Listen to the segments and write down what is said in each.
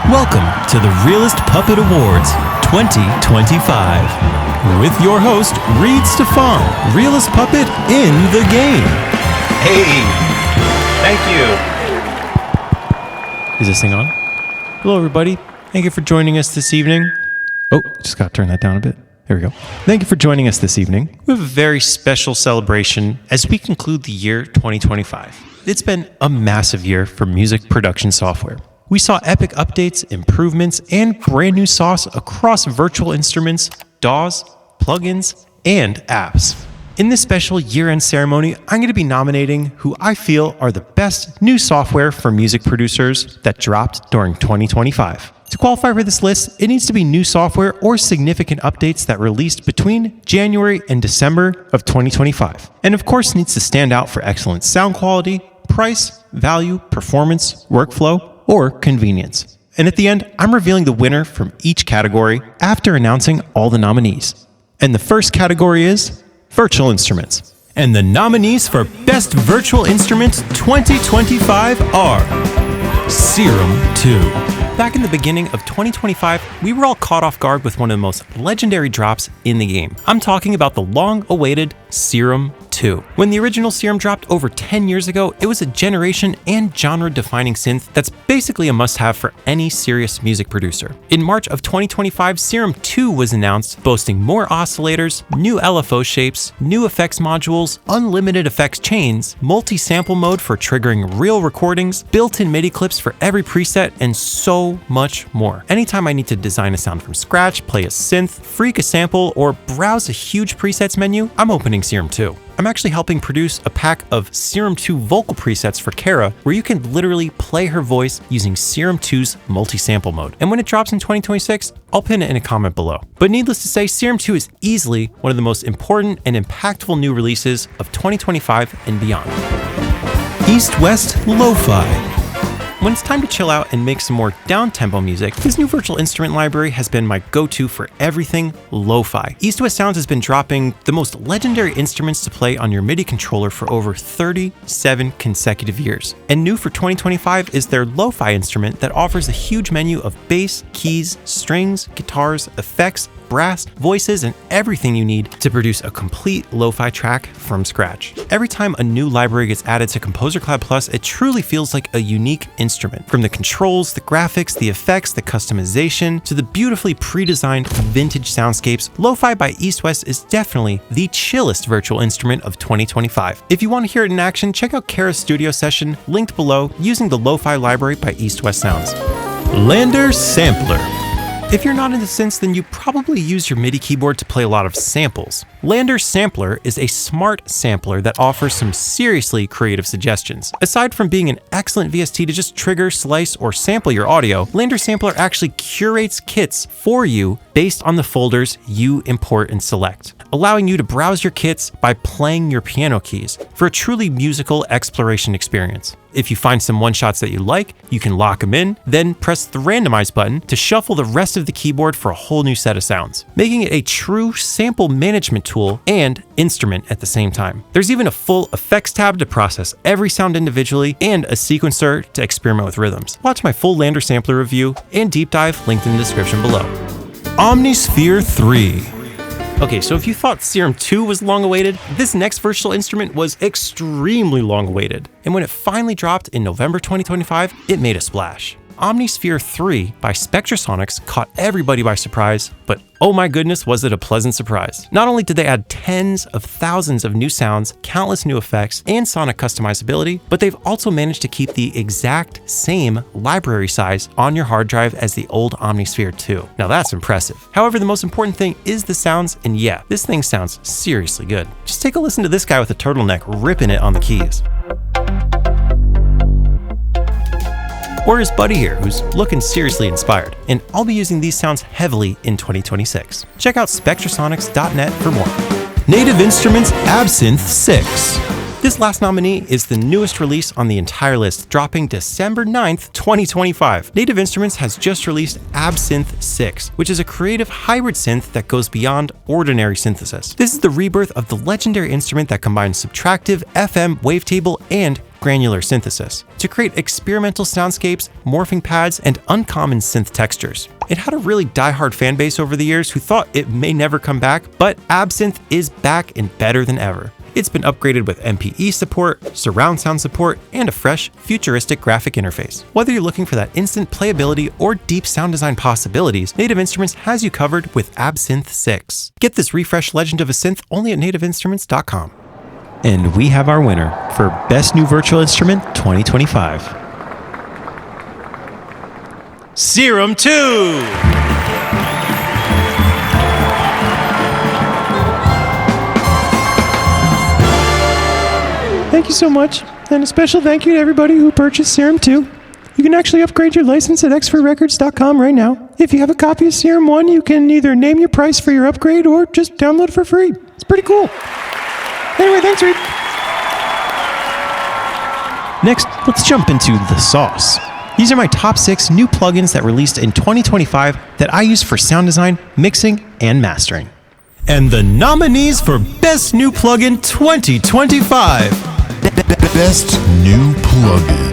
Welcome to the Realest Puppet Awards 2025 with your host, Reid Stefan, Realest Puppet in the game. Hey, thank you. Is this thing on? Hello, everybody. Thank you for joining us this evening. Oh, just got to turn that down a bit. There we go. Thank you for joining us this evening. We have a very special celebration as we conclude the year 2025. It's been a massive year for music production software. We saw epic updates, improvements, and brand new sauce across virtual instruments, DAWs, plugins, and apps. In this special year-end ceremony, I'm going to be nominating who I feel are the best new software for music producers that dropped during 2025. To qualify for this list, it needs to be new software or significant updates that released between January and December of 2025. And of course, needs to stand out for excellent sound quality, price, value, performance, workflow, or convenience. And at the end, I'm revealing the winner from each category after announcing all the nominees. And the first category is Virtual Instruments. And the nominees for Best Virtual Instrument 2025 are Serum 2. Back in the beginning of 2025, we were all caught off guard with one of the most legendary drops in the game. I'm talking about the long-awaited Serum 2. When the original Serum dropped over 10 years ago, it was a generation and genre-defining synth that's basically a must-have for any serious music producer. In March of 2025, Serum 2 was announced, boasting more oscillators, new LFO shapes, new effects modules, unlimited effects chains, multi-sample mode for triggering real recordings, built-in MIDI clips for every preset, and so much more. Anytime I need to design a sound from scratch, play a synth, freak a sample, or browse a huge presets menu, I'm opening Serum 2. I'm actually helping produce a pack of Serum 2 vocal presets for Kara, where you can literally play her voice using Serum 2's multi-sample mode. And when it drops in 2026, I'll pin it in a comment below. But needless to say, Serum 2 is easily one of the most important and impactful new releases of 2025 and beyond. EastWest Lo-Fi. When it's time to chill out and make some more down-tempo music, this new virtual instrument library has been my go-to for everything lo-fi. EastWest Sounds has been dropping the most legendary instruments to play on your MIDI controller for over 37 consecutive years. And new for 2025 is their lo-fi instrument that offers a huge menu of bass, keys, strings, guitars, effects, brass, voices, and everything you need to produce a complete lo-fi track from scratch. Every time a new library gets added to Composer Cloud Plus, it truly feels like a unique instrument. From the controls, the graphics, the effects, the customization, to the beautifully pre-designed vintage soundscapes, Lo-Fi by EastWest is definitely the chillest virtual instrument of 2025. If you want to hear it in action, check out Kara's studio session, linked below, using the Lo-Fi library by EastWest Sounds. LANDR Sampler. If you're not into synths, then you probably use your MIDI keyboard to play a lot of samples. LANDR Sampler is a smart sampler that offers some seriously creative suggestions. Aside from being an excellent VST to just trigger, slice, or sample your audio, LANDR Sampler actually curates kits for you based on the folders you import and select, allowing you to browse your kits by playing your piano keys for a truly musical exploration experience. If you find some one-shots that you like, you can lock them in, then press the randomize button to shuffle the rest of the keyboard for a whole new set of sounds, making it a true sample management tool and instrument at the same time. There's even a full effects tab to process every sound individually and a sequencer to experiment with rhythms. Watch my full LANDR Sampler review and deep dive linked in the description below. Omnisphere 3. Okay, so if you thought Serum 2 was long-awaited, this next virtual instrument was extremely long-awaited. And when it finally dropped in November 2025, it made a splash. Omnisphere 3 by Spectrasonics caught everybody by surprise, but oh my goodness, was it a pleasant surprise. Not only did they add tens of thousands of new sounds, countless new effects, and sonic customizability, but they've also managed to keep the exact same library size on your hard drive as the old Omnisphere 2. Now that's impressive. However, the most important thing is the sounds, and yeah, this thing sounds seriously good. Just take a listen to this guy with a turtleneck ripping it on the keys. Or his buddy here, who's looking seriously inspired. And I'll be using these sounds heavily in 2026. Check out spectrasonics.net for more. Native Instruments Absynth 6. This last nominee is the newest release on the entire list, dropping December 9th, 2025. Native Instruments has just released Absynth 6, which is a creative hybrid synth that goes beyond ordinary synthesis. This is the rebirth of the legendary instrument that combines subtractive, FM, wavetable, and granular synthesis to create experimental soundscapes, morphing pads, and uncommon synth textures. It had a really die-hard fan base over the years who thought it may never come back, but Absynth is back and better than ever. It's been upgraded with MPE support, surround sound support, and a fresh, futuristic graphic interface. Whether you're looking for that instant playability or deep sound design possibilities, Native Instruments has you covered with Absynth 6. Get this refreshed legend of a synth only at nativeinstruments.com. And we have our winner for Best New Virtual Instrument 2025. Serum 2! Thank you so much, and a special thank you to everybody who purchased Serum 2. You can actually upgrade your license at xforrecords.com right now. If you have a copy of Serum 1, you can either name your price for your upgrade or just download it for free. It's pretty cool. Anyway, thanks, Reid. Next, let's jump into the sauce. These are my top 6 new plugins that released in 2025 that I use for sound design, mixing, and mastering. And the nominees for Best New Plugin 2025. Best New Plugin.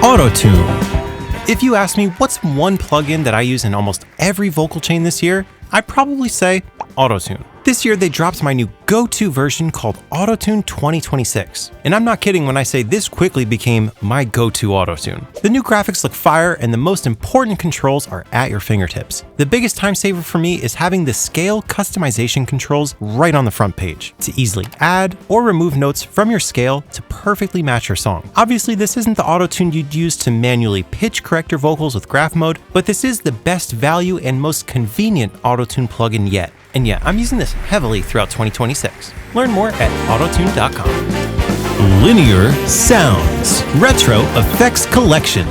AutoTune. If you ask me what's one plugin that I use in almost every vocal chain this year, I'd probably say AutoTune. This year they dropped my new go-to version called AutoTune 2026. And I'm not kidding when I say this quickly became my go-to AutoTune. The new graphics look fire and the most important controls are at your fingertips. The biggest time saver for me is having the scale customization controls right on the front page to easily add or remove notes from your scale to perfectly match your song. Obviously this isn't the AutoTune you'd use to manually pitch correct your vocals with graph mode, but this is the best value and most convenient AutoTune plugin yet. And yeah, I'm using this heavily throughout 2026. Learn more at autotune.com. Linear Sounds Retro Effects Collection.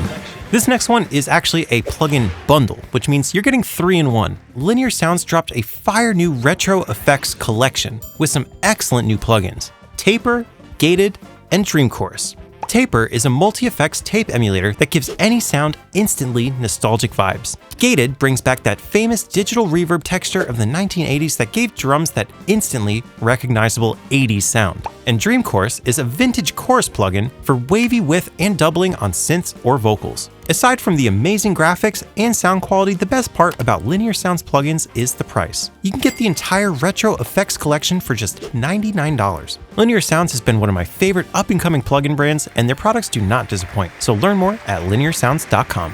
This next one is actually a plugin bundle, which means you're getting 3 in 1. Linear Sounds dropped a fire new retro effects collection with some excellent new plugins: Taper, Gated, and Dream Chorus. Taper is a multi-effects tape emulator that gives any sound instantly nostalgic vibes. Gated brings back that famous digital reverb texture of the 1980s that gave drums that instantly recognizable 80s sound. And Dream Chorus is a vintage chorus plugin for wavy width and doubling on synths or vocals. Aside from the amazing graphics and sound quality, the best part about Linear Sounds plugins is the price. You can get the entire retro effects collection for just $99. Linear Sounds has been one of my favorite up-and-coming plugin brands, and their products do not disappoint. So learn more at linearsounds.com.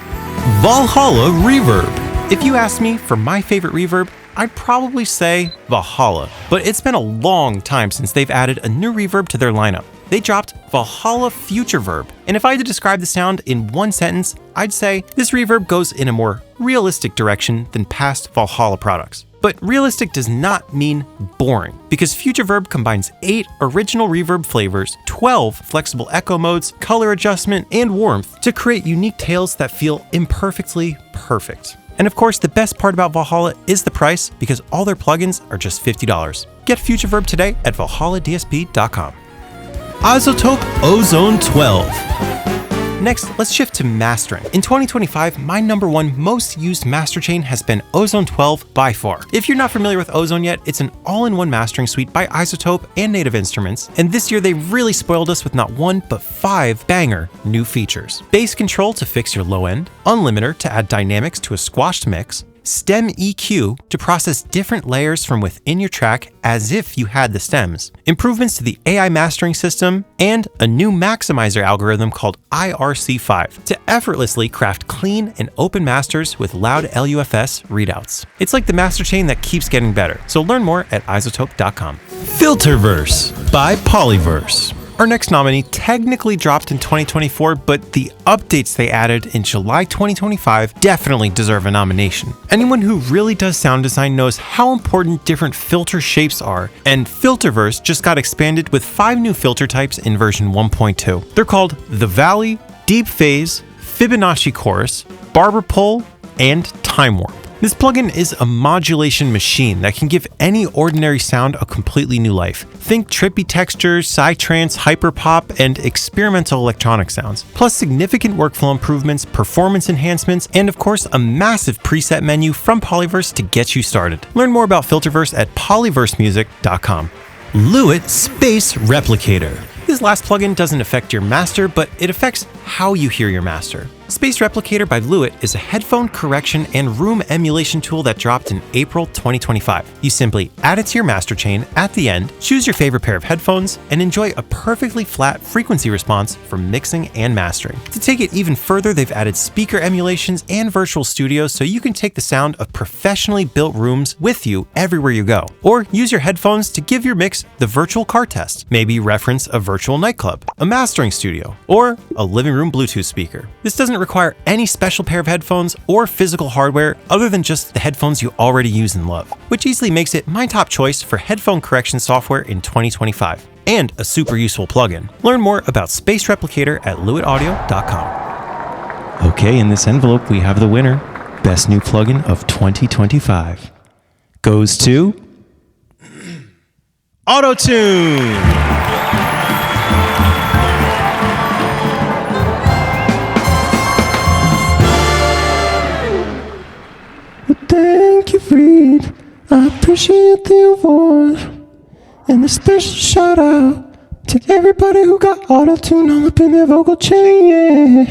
Valhalla Reverb. If you ask me for my favorite reverb, I'd probably say Valhalla, but it's been a long time since they've added a new reverb to their lineup. They dropped Valhalla FutureVerb, and if I had to describe the sound in one sentence, I'd say this reverb goes in a more realistic direction than past Valhalla products. But realistic does not mean boring, because FutureVerb combines 8 original reverb flavors, 12 flexible echo modes, color adjustment, and warmth to create unique tails that feel imperfectly perfect. And of course, the best part about Valhalla is the price, because all their plugins are just $50. Get FutureVerb today at valhalladsp.com. iZotope Ozone 12. Next, let's shift to mastering. In 2025, my #1 most used master chain has been Ozone 12 by far. If you're not familiar with Ozone yet, it's an all-in-one mastering suite by iZotope and Native Instruments, and this year they really spoiled us with not 1, but 5 banger new features. Bass control to fix your low end, unlimiter to add dynamics to a squashed mix, stem EQ to process different layers from within your track as if you had the stems, improvements to the AI mastering system, and a new maximizer algorithm called IRC5 to effortlessly craft clean and open masters with loud LUFS readouts. It's like the master chain that keeps getting better, so learn more at iZotope.com. Filterverse by Polyverse. Our next nominee technically dropped in 2024, but the updates they added in July 2025 definitely deserve a nomination. Anyone who really does sound design knows how important different filter shapes are, and Filterverse just got expanded with 5 new filter types in version 1.2. They're called the Valley, Deep Phase, Fibonacci Chorus, Barber Pole, and Time Warp. This plugin is a modulation machine that can give any ordinary sound a completely new life. Think trippy textures, psytrance, hyperpop, and experimental electronic sounds, plus significant workflow improvements, performance enhancements, and of course a massive preset menu from Polyverse to get you started. Learn more about Filterverse at polyversemusic.com. Lewitt Space Replicator. This last plugin doesn't affect your master, but it affects how you hear your master. Space Replicator by Lewitt is a headphone correction and room emulation tool that dropped in April 2025. You simply add it to your master chain at the end, choose your favorite pair of headphones, and enjoy a perfectly flat frequency response for mixing and mastering. To take it even further, they've added speaker emulations and virtual studios so you can take the sound of professionally built rooms with you everywhere you go. Or use your headphones to give your mix the virtual car test. Maybe reference a virtual nightclub, a mastering studio, or a living room Bluetooth speaker. This doesn't require any special pair of headphones or physical hardware other than just the headphones you already use and love, which easily makes it my top choice for headphone correction software in 2025, and a super useful plugin. Learn more about Space Replicator at lewittaudio.com. Okay, in this envelope we have the winner. Best new plugin of 2025 goes to AutoTune. Thank you, Reid. I appreciate the award. And a special shout out to everybody who got AutoTune all up in their vocal chain.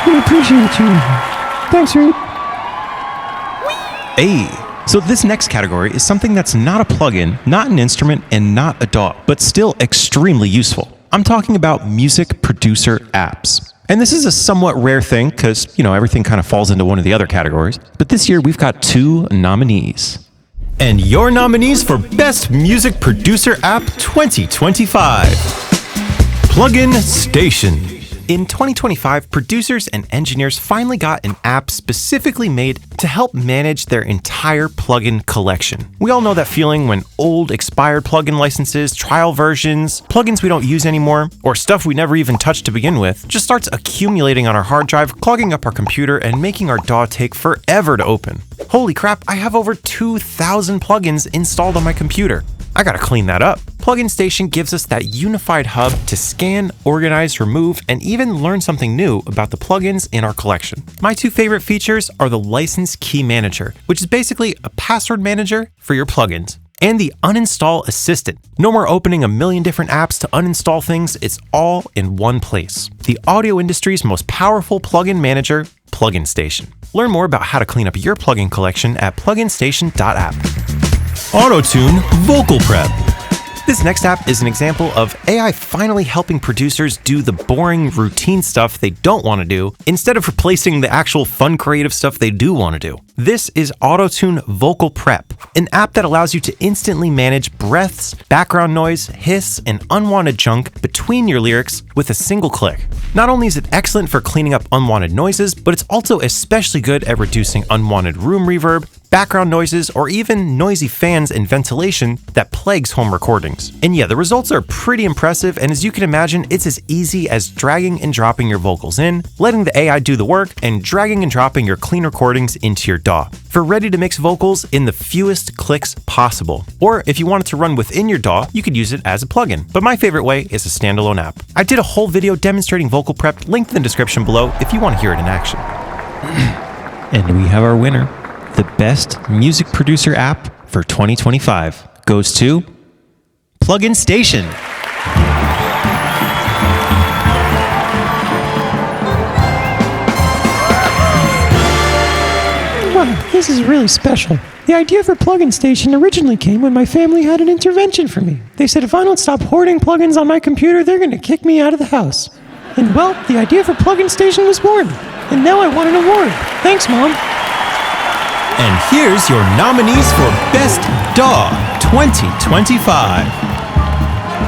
We appreciate you. Thanks, Reid. Hey, so this next category is something that's not a plugin, not an instrument, and not a DAW, but still extremely useful. I'm talking about music producer apps. And this is a somewhat rare thing because, everything kind of falls into one of the other categories. But this year we've got 2 nominees. And your nominees for Best Music Producer App 2025. Plugin Station. In 2025, producers and engineers finally got an app specifically made to help manage their entire plugin collection. We all know that feeling when old, expired plugin licenses, trial versions, plugins we don't use anymore, or stuff we never even touched to begin with, just starts accumulating on our hard drive, clogging up our computer, and making our DAW take forever to open. Holy crap, I have over 2,000 plugins installed on my computer. I gotta clean that up. Plugin Station gives us that unified hub to scan, organize, remove, and even learn something new about the plugins in our collection. My 2 favorite features are the License Key Manager, which is basically a password manager for your plugins, and the Uninstall Assistant. No more opening a million different apps to uninstall things, it's all in one place. The audio industry's most powerful plugin manager, Plugin Station. Learn more about how to clean up your plugin collection at pluginstation.app. AutoTune Vocal Prep. This next app is an example of AI finally helping producers do the boring, routine stuff they don't want to do instead of replacing the actual fun, creative stuff they do want to do. This is AutoTune Vocal Prep, an app that allows you to instantly manage breaths, background noise, hiss, and unwanted junk between your lyrics with a single click. Not only is it excellent for cleaning up unwanted noises, but it's also especially good at reducing unwanted room reverb, background noises, or even noisy fans and ventilation that plagues home recordings. And yeah, the results are pretty impressive, and as you can imagine, it's as easy as dragging and dropping your vocals in, letting the AI do the work, and dragging and dropping your clean recordings into your DAW for ready-to-mix vocals in the fewest clicks possible. Or if you want it to run within your DAW, you could use it as a plugin, but my favorite way is a standalone app. I did a whole video demonstrating Vocal Prep, linked in the description below if you want to hear it in action. And we have our winner. The best music producer app for 2025 goes to Plugin Station. Wow, this is really special. The idea for Plugin Station originally came when my family had an intervention for me. They said if I don't stop hoarding plugins on my computer, they're going to kick me out of the house. And well, the idea for Plugin Station was born. And now I want an award. Thanks, Mom. And here's your nominees for Best DAW 2025.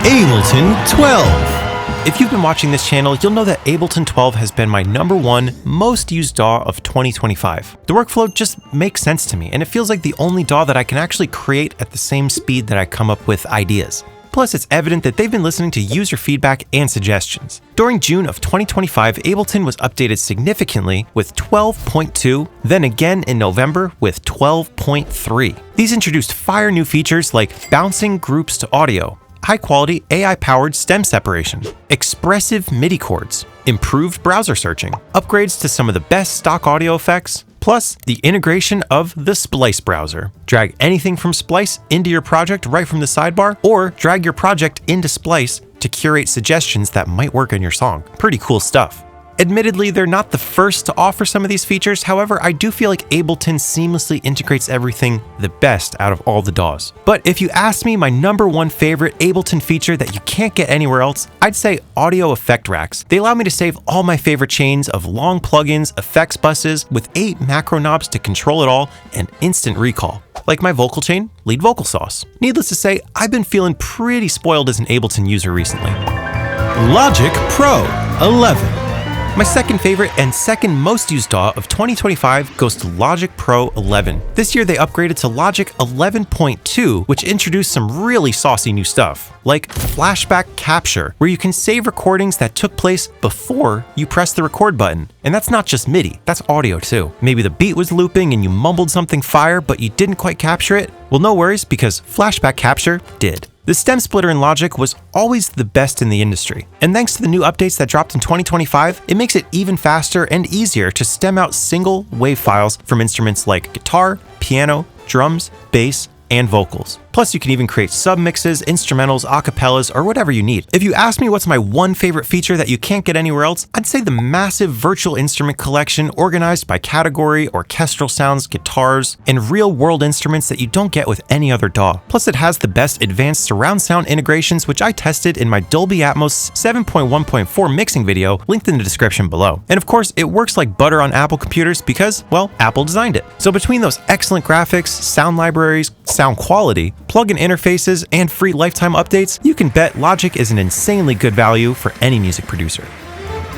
Ableton 12. If you've been watching this channel, you'll know that Ableton 12 has been my #1 most used DAW of 2025. The workflow just makes sense to me, and it feels like the only DAW that I can actually create at the same speed that I come up with ideas. Plus, it's evident that they've been listening to user feedback and suggestions. During June of 2025, Ableton was updated significantly with 12.2, then again in November with 12.3. These introduced fire new features like bouncing groups to audio, high-quality AI-powered stem separation, expressive MIDI chords, improved browser searching, upgrades to some of the best stock audio effects, plus the integration of the Splice browser. Drag anything from Splice into your project right from the sidebar, or drag your project into Splice to curate suggestions that might work in your song. Pretty cool stuff. Admittedly, they're not the first to offer some of these features. However, I do feel like Ableton seamlessly integrates everything the best out of all the DAWs. But if you ask me my number one favorite Ableton feature that you can't get anywhere else, I'd say audio effect racks. They allow me to save all my favorite chains of long plugins, effects buses, with 8 macro knobs to control it all, and instant recall. Like my vocal chain, lead vocal sauce. Needless to say, I've been feeling pretty spoiled as an Ableton user recently. Logic Pro 11. My second favorite and second most used DAW of 2025 goes to Logic Pro 11. This year they upgraded to Logic 11.2, which introduced some really saucy new stuff, like flashback capture, where you can save recordings that took place before you press the record button. And that's not just MIDI, that's audio too. Maybe the beat was looping and you mumbled something fire, but you didn't quite capture it. Well, no worries, because flashback capture did. The stem splitter in Logic was always the best in the industry, and thanks to the new updates that dropped in 2025, it makes it even faster and easier to stem out single wave files from instruments like guitar, piano, drums, bass, and vocals. Plus, you can even create submixes, instrumentals, acapellas, or whatever you need. If you ask me what's my one favorite feature that you can't get anywhere else, I'd say the massive virtual instrument collection organized by category, orchestral sounds, guitars, and real-world instruments that you don't get with any other DAW. Plus, it has the best advanced surround sound integrations, which I tested in my Dolby Atmos 7.1.4 mixing video, linked in the description below. And of course, it works like butter on Apple computers because, well, Apple designed it. So between those excellent graphics, sound libraries, sound quality, plugin interfaces, and free lifetime updates, you can bet Logic is an insanely good value for any music producer.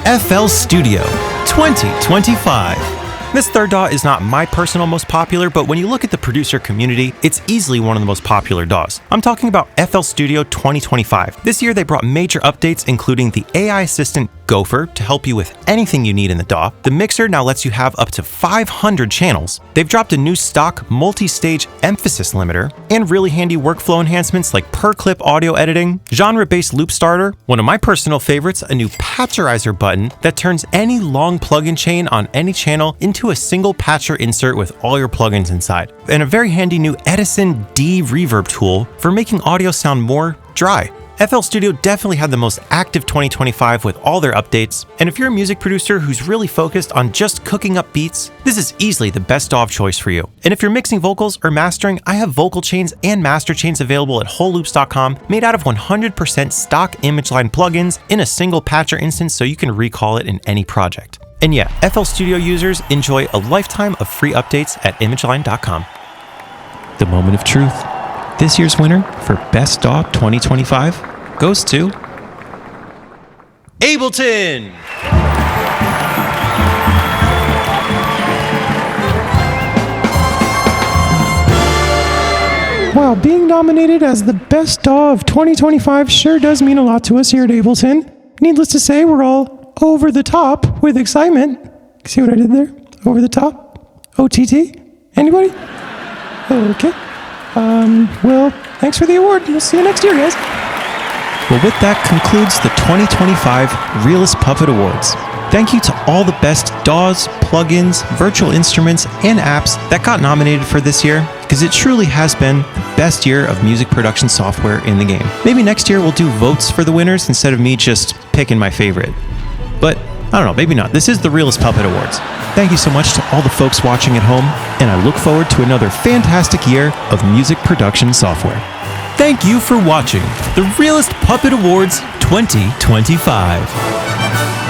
FL Studio 2025. This third DAW is not my personal most popular, but when you look at the producer community, it's easily one of the most popular DAWs. I'm talking about FL Studio 2025. This year they brought major updates, including the AI assistant Gopher to help you with anything you need in the DAW. The mixer now lets you have up to 500 channels. They've dropped a new stock multi-stage emphasis limiter, and really handy workflow enhancements like per-clip audio editing, genre-based loop starter, one of my personal favorites, a new patcherizer button that turns any long plugin chain on any channel into a single patcher insert with all your plugins inside, and a very handy new Edison D reverb tool for making audio sound more dry. FL Studio definitely had the most active 2025 with all their updates, and if you're a music producer who's really focused on just cooking up beats, this is easily the best DAW of choice for you. And if you're mixing vocals or mastering, I have vocal chains and master chains available at wholeloops.com, made out of 100% stock ImageLine plugins in a single patcher instance so you can recall it in any project. And yeah, FL Studio users enjoy a lifetime of free updates at imageline.com. The moment of truth. This year's winner for Best DAW 2025 goes to Ableton! Wow, being nominated as the best DAW of 2025 sure does mean a lot to us here at Ableton. Needless to say, we're all over the top with excitement. See what I did there? Over the top? OTT? Anybody? Okay. Well, thanks for the award. We'll see you next year, guys. Well, with that concludes the 2025 Realest Puppet Awards. Thank you to all the best DAWs, plugins, virtual instruments, and apps that got nominated for this year, because it truly has been the best year of music production software in the game. Maybe next year we'll do votes for the winners instead of me just picking my favorite. But I don't know, maybe not. This is the Realest Puppet Awards. Thank you so much to all the folks watching at home, and I look forward to another fantastic year of music production software. Thank you for watching the Realest Puppet Awards 2025.